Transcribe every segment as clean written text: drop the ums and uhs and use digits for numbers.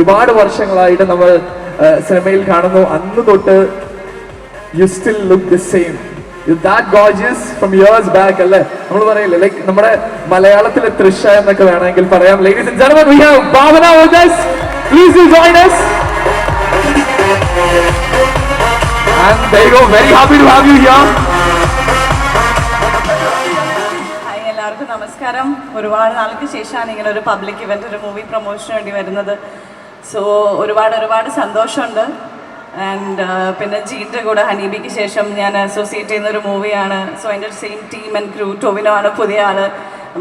ഒരുപാട് വർഷങ്ങളായിട്ട് നമ്മൾ സിനിമയിൽ കാണുന്നു. അന്ന് തൊട്ട് you still look the same. You that gorgeous from years back അല്ലേ? നമ്മൾ പറയില്ലേ, ലൈക്ക് നമ്മുടെ മലയാളത്തിലെ തൃഷ എന്നൊക്കെ വേണമെങ്കിൽ പറയാം. Ladies and gentlemen, we have Bhavana with us. Please do join us. And there you go. Very happy to have you here. Hi, എല്ലാവർക്കും നമസ്കാരം. ഒരുപാട് നാൾക്ക് ശേഷമാണ് ഇങ്ങനെ ഒരു പബ്ലിക് ഇവന്റ്, ഒരു മൂവി പ്രൊമോഷന് വേണ്ടി വരുന്നത്. സോ ഒരുപാട് സന്തോഷമുണ്ട്. ആൻഡ് പിന്നെ ജീൻ്റെ കൂടെ ഹനീബിക്ക് ശേഷം ഞാൻ അസോസിയേറ്റ് ചെയ്യുന്ന ഒരു മൂവിയാണ്. സോ അതിൻ്റെ same team and crew. Tovino ആണ് പുതിയ ആള്.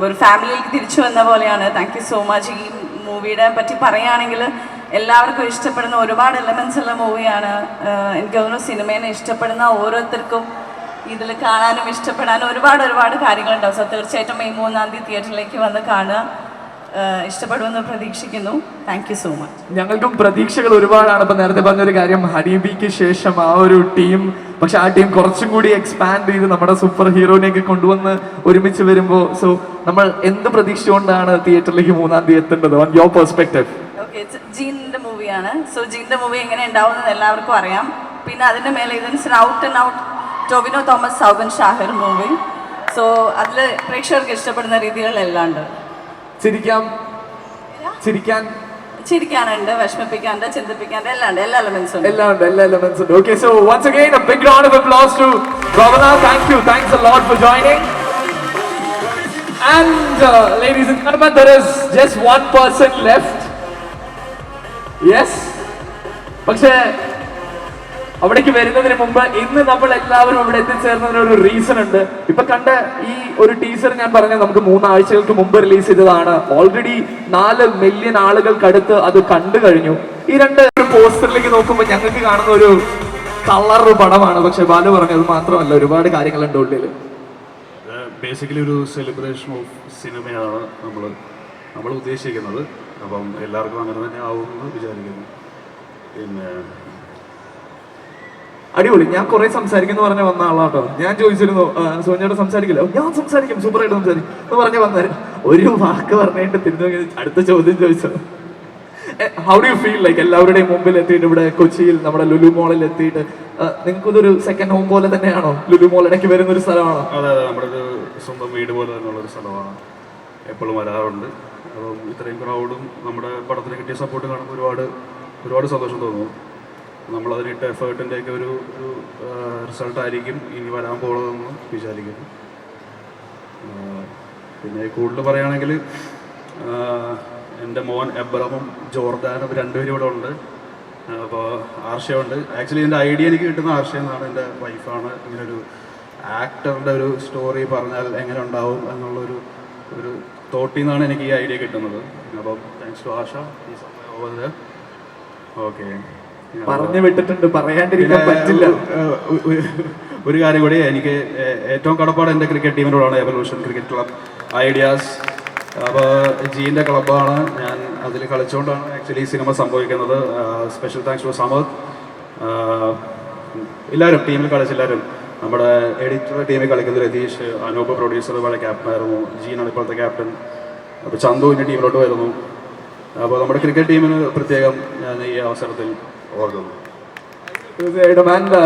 ഒരു ഫാമിലിയിലേക്ക് തിരിച്ചു വന്ന പോലെയാണ്. Thank you so much. ഈ മൂവിയുടെ പറ്റി പറയുകയാണെങ്കിൽ എല്ലാവർക്കും ഇഷ്ടപ്പെടുന്ന ഒരുപാട് എലമെൻസ് ഉള്ള മൂവിയാണ്. എനിക്ക് തോന്നുന്നു സിനിമേനെ ഇഷ്ടപ്പെടുന്ന ഓരോരുത്തർക്കും ഇതിൽ കാണാനും ഇഷ്ടപ്പെടാനും ഒരുപാട് കാര്യങ്ങളുണ്ടാവും. സോ തീർച്ചയായിട്ടും മെയ് 3-ാം തീയതി തിയേറ്ററിലേക്ക് വന്ന് കാണുക. ഇഷ്ടപ്പെടുമെന്ന് പ്രതീക്ഷിക്കുന്നു. Thank you so much. ഞങ്ങൾക്കും പ്രതീക്ഷകൾ ഒരുപാടാണ്. ഇപ്പം നേരത്തെ പറഞ്ഞൊരു കാര്യം, ഹനീബിക്ക് ശേഷം ആ ഒരു ടീം, പക്ഷെ ആ ടീം കുറച്ചും കൂടി എക്സ്പാൻഡ് ചെയ്ത് നമ്മുടെ സൂപ്പർ ഹീറോനെയൊക്കെ കൊണ്ടുവന്ന് ഒരുമിച്ച് വരുമ്പോൾ സോ നമ്മൾ എന്ത് പ്രതീക്ഷിച്ചുകൊണ്ടാണ് തിയേറ്ററിലേക്ക് 3-ാം തീയതി എത്തേണ്ടത്? On your perspective. ഓക്കെ, ജീൻ്റെ മൂവിയാണ്. സോ ജീൻ്റെ മൂവി എങ്ങനെ ഉണ്ടാവുന്നത് എല്ലാവർക്കും അറിയാം. പിന്നെ അതിൻ്റെ മേലെ ഇതിന് out and out Tovino Thomas, Soubin Shahir movie. So അതിൽ പ്രേക്ഷകർക്ക് ഇഷ്ടപ്പെടുന്ന രീതികളെല്ലാം ഉണ്ട്. ചിരിക്കാനുണ്ട്, വിഷമിപ്പിക്കാനുണ്ട്, ചിന്തിപ്പിക്കാനുണ്ട്, എല്ലാ എലമെന്റ്സും ഉണ്ട്. Okay, so once again a big round of applause to Bhavana. Thank you. Thanks a lot for joining. And ladies and gentlemen, there is just one person left. Yes. പക്ഷേ അവിടേക്ക് വരുന്നതിന് മുമ്പ് ഇന്ന് നമ്മൾ എല്ലാവരും ഇവിടെ എത്തിച്ചേർന്നതിന് ഒരു റീസൺ ഉണ്ട്. ഇപ്പൊ കണ്ട ഈ ഒരു ടീസർ ഞാൻ പറഞ്ഞ നമുക്ക് 3 ആഴ്ചകൾക്ക് മുമ്പ് റിലീസ് ചെയ്തതാണ്. ഓൾറെഡി 4 മില്യൺ ആളുകൾക്കടുത്ത് അത് കണ്ടു കഴിഞ്ഞു. ഈ രണ്ട് പോസ്റ്ററിലേക്ക് നോക്കുമ്പോൾ ഞങ്ങൾക്ക് കാണുന്ന ഒരു കളർ പടമാണ്. പക്ഷെ ബാലു പറഞ്ഞത് മാത്രമല്ല, ഒരുപാട് കാര്യങ്ങളുണ്ട് ഉള്ളിൽ. ബേസിക്കലി ഒരു സെലിബ്രേഷൻ ഓഫ് സിനിമയാണ് നമ്മൾ ഉദ്ദേശിക്കുന്നത്. അപ്പം എല്ലാവർക്കും അങ്ങനെ തന്നെ ആവുമെന്ന് വിചാരിക്കുന്നു. പിന്നെ അടിപൊളി. ഞാൻ കുറെ സംസാരിക്കുന്നു പറഞ്ഞ വന്ന ആളാട്ടോ. ഞാൻ ചോദിച്ചിരുന്നു സോനിയോട് സംസാരിക്കില്ല, ഞാൻ സംസാരിക്കും, സൂപ്പറായിട്ട് സംസാരിക്കും എന്ന് പറഞ്ഞ് വന്നായിരുന്നു. ഒരു വാക്ക് പറഞ്ഞിട്ട് തിരിഞ്ഞു അടുത്ത ചോദ്യം ചോദിച്ചത്, how do you feel like എല്ലാവരുടെയും മുമ്പിൽ എത്തിയിട്ട് ഇവിടെ കൊച്ചിയിൽ നമ്മുടെ ലുലു മോളിൽ എത്തിയിട്ട് നിങ്ങൾക്കിതൊരു സെക്കൻഡ് ഹോം പോലെ തന്നെയാണോ? ലുലു മോൾ ഇടയ്ക്ക് വരുന്ന ഒരു സ്ഥലമാണോ? അതെ, നമ്മുടെ ഒരു സ്വന്തം വീട് പോലെ തന്നെയുള്ളൊരു സ്ഥലമാണ്. എപ്പോഴും വരാറുണ്ട്. അപ്പം ഇത്രയും ക്രൗഡും നമ്മുടെ പടത്തിന് കിട്ടിയ സപ്പോർട്ട് കാണുമ്പോൾ ഒരുപാട് സന്തോഷം തോന്നുന്നു. നമ്മളതിനിട്ട എഫേർട്ടിൻ്റെയൊക്കെ ഒരു റിസൾട്ടായിരിക്കും ഇനി വരാൻ പോകുന്നതെന്ന് വിചാരിക്കുന്നു. പിന്നെ കൂടുതൽ പറയുകയാണെങ്കിൽ എൻ്റെ മോൻ എബ്രഹമും ജോർദാനും രണ്ടുപേരും ഇവിടെ ഉണ്ട്. അപ്പോൾ ആർഷയുണ്ട്. ആക്ച്വലി എൻ്റെ ഐഡിയ എനിക്ക് കിട്ടുന്ന ആർഷ എന്നാണ്, എൻ്റെ വൈഫാണ്. ഇങ്ങനൊരു ആക്ടറിൻ്റെ ഒരു സ്റ്റോറി പറഞ്ഞാൽ എങ്ങനെ ഉണ്ടാവും എന്നുള്ളൊരു തോട്ടിൽ നിന്നാണ് എനിക്ക് ഈ ഐഡിയ കിട്ടുന്നത്. അപ്പം താങ്ക്സ് ടു ആർഷ. ഓക്കെ, പറഞ്ഞു വിട്ടിട്ടുണ്ട്, പറയാണ്ടിരിക്കാൻ പറ്റില്ല. ഒരു കാര്യം കൂടി, എനിക്ക് ഏറ്റവും കടപ്പാട് എൻ്റെ ക്രിക്കറ്റ് ടീമിനോടാണ്. Evolution cricket club ideas. അപ്പോൾ ജീൻ്റെ ക്ലബ്ബാണ്. ഞാൻ അതിൽ കളിച്ചുകൊണ്ടാണ് ആക്ച്വലി സിനിമ സംഭവിക്കുന്നത്. Special thanks to Samad. എല്ലാവരും ടീമിൽ കളിച്ചെല്ലാവരും. നമ്മുടെ എഡിറ്റർ ടീമിൽ കളിക്കുന്ന രതീഷ്, അനൂപ് പ്രൊഡ്യൂസർ ഇവിടെ ക്യാപ്റ്റനായിരുന്നു. ജീനാണ് ഇപ്പോഴത്തെ ക്യാപ്റ്റൻ. അപ്പോൾ ചന്തു ഇൻ്റെ ടീമിലോട്ട് വരുന്നു. അപ്പോൾ നമ്മുടെ ക്രിക്കറ്റ് ടീമിന് പ്രത്യേകം ഞാൻ ഈ അവസരത്തിൽ ഓർക്കുന്നു. തീർച്ചയായിട്ടും. ആൻഡ്